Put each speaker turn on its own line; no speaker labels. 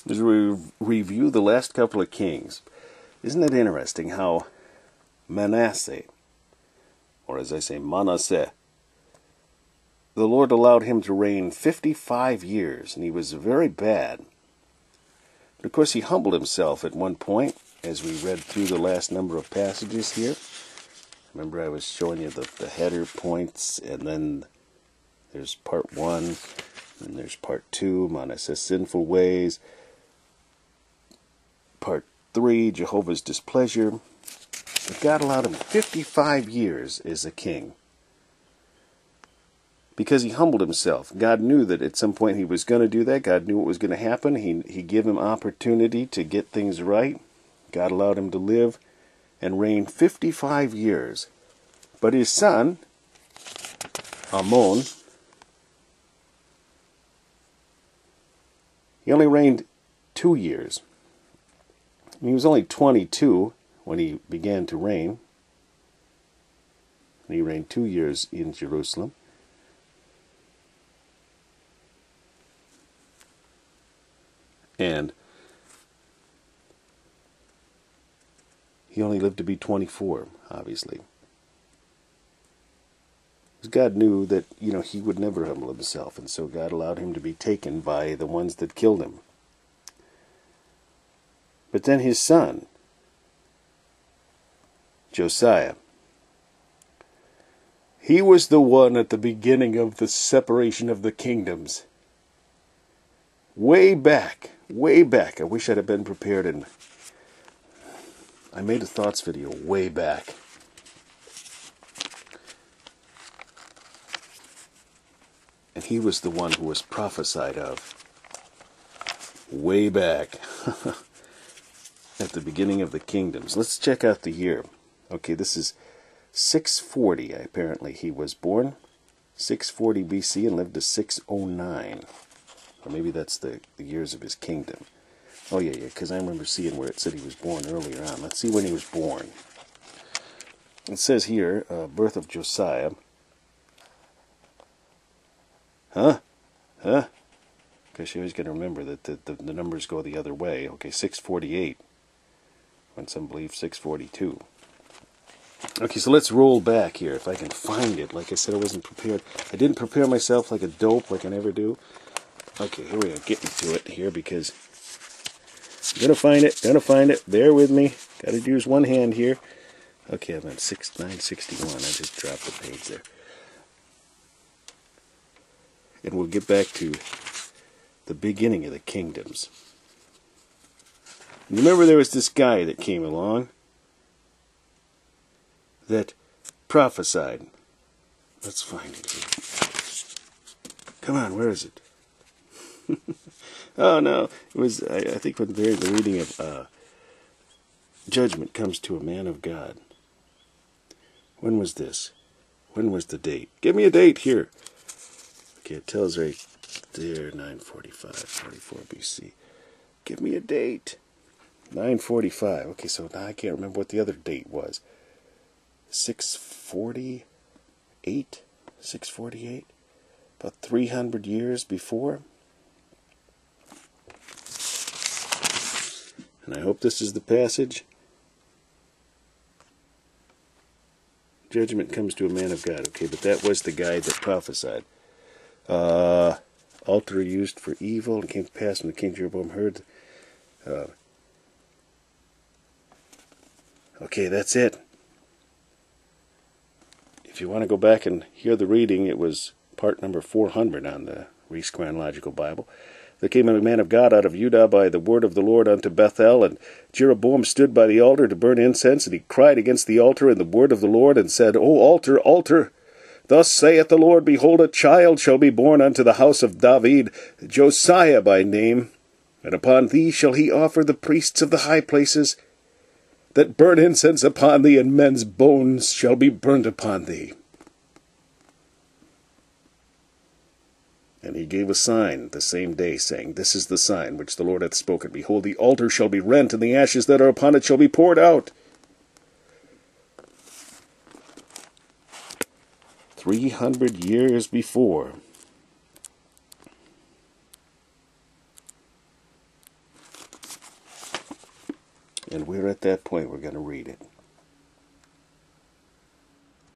As we review the last couple of kings, isn't it interesting how Manasseh, or as I say, Manasseh, the Lord allowed him to reign 55 years, and he was very bad. But of course he humbled himself at one point, as we read through the last number of passages here. Remember I was showing you the header points, and then there's part 1, and there's part 2, Manasseh's sinful ways. Part 3, Jehovah's displeasure. But God allowed him 55 years as a king, because he humbled himself. God knew that at some point he was going to do that. God knew what was going to happen. He gave him opportunity to get things right. God allowed him to live and reign 55 years. But his son, Amon, he only reigned 2 years. He was only 22 when he began to reign. And he reigned 2 years in Jerusalem. And he only lived to be 24, obviously. Because God knew that, he would never humble himself, and so God allowed him to be taken by the ones that killed him. But then his son, Josiah, he was the one at the beginning of the separation of the kingdoms. Way back. I wish I'd have been prepared, and I made a thoughts video way back. And he was the one who was prophesied of way back at the beginning of the kingdoms. Let's check out the year. Okay, this is 640, apparently he was born. 640 BC and lived to 609. Or maybe that's the years of his kingdom. Oh, yeah, because I remember seeing where it said he was born earlier on. Let's see when he was born. It says here, birth of Josiah. Huh? Because you always got to remember that the numbers go the other way. Okay, 648. When some believe 642. Okay, so let's roll back here, if I can find it. Like I said, I wasn't prepared. I didn't prepare myself like a dope, like I never do. Okay, here we are, getting to it here, because I'm gonna find it. Bear with me. Gotta use one hand here. Okay, I'm at 961. I just dropped the page there. And we'll get back to the beginning of the kingdoms. Remember, there was this guy that came along that prophesied. Let's find it here. Come on, where is it? Oh no, it was, I think when the reading of Judgment comes to a man of God. When was this? When was the date? Give me a date here. Okay, it tells right there, 945, 44 BC. Give me a date. 945. Okay, so now I can't remember what the other date was. 648? 648? About 300 years before. And I hope this is the passage. Judgment comes to a man of God. Okay, but that was the guy that prophesied. Altar used for evil, and came to pass when the king Jeroboam heard. Okay, that's it. If you want to go back and hear the reading, it was part number 400 on the Reese Chronological Bible. There came a man of God out of Judah by the word of the Lord unto Bethel, and Jeroboam stood by the altar to burn incense, and he cried against the altar in the word of the Lord, and said, O altar, altar, thus saith the Lord, behold, a child shall be born unto the house of David, Josiah by name, and upon thee shall he offer the priests of the high places, that burn incense upon thee, and men's bones shall be burnt upon thee. And he gave a sign the same day, saying, This is the sign which the Lord hath spoken. Behold, the altar shall be rent, and the ashes that are upon it shall be poured out. 300 years before. And we're at that point. We're going to read it.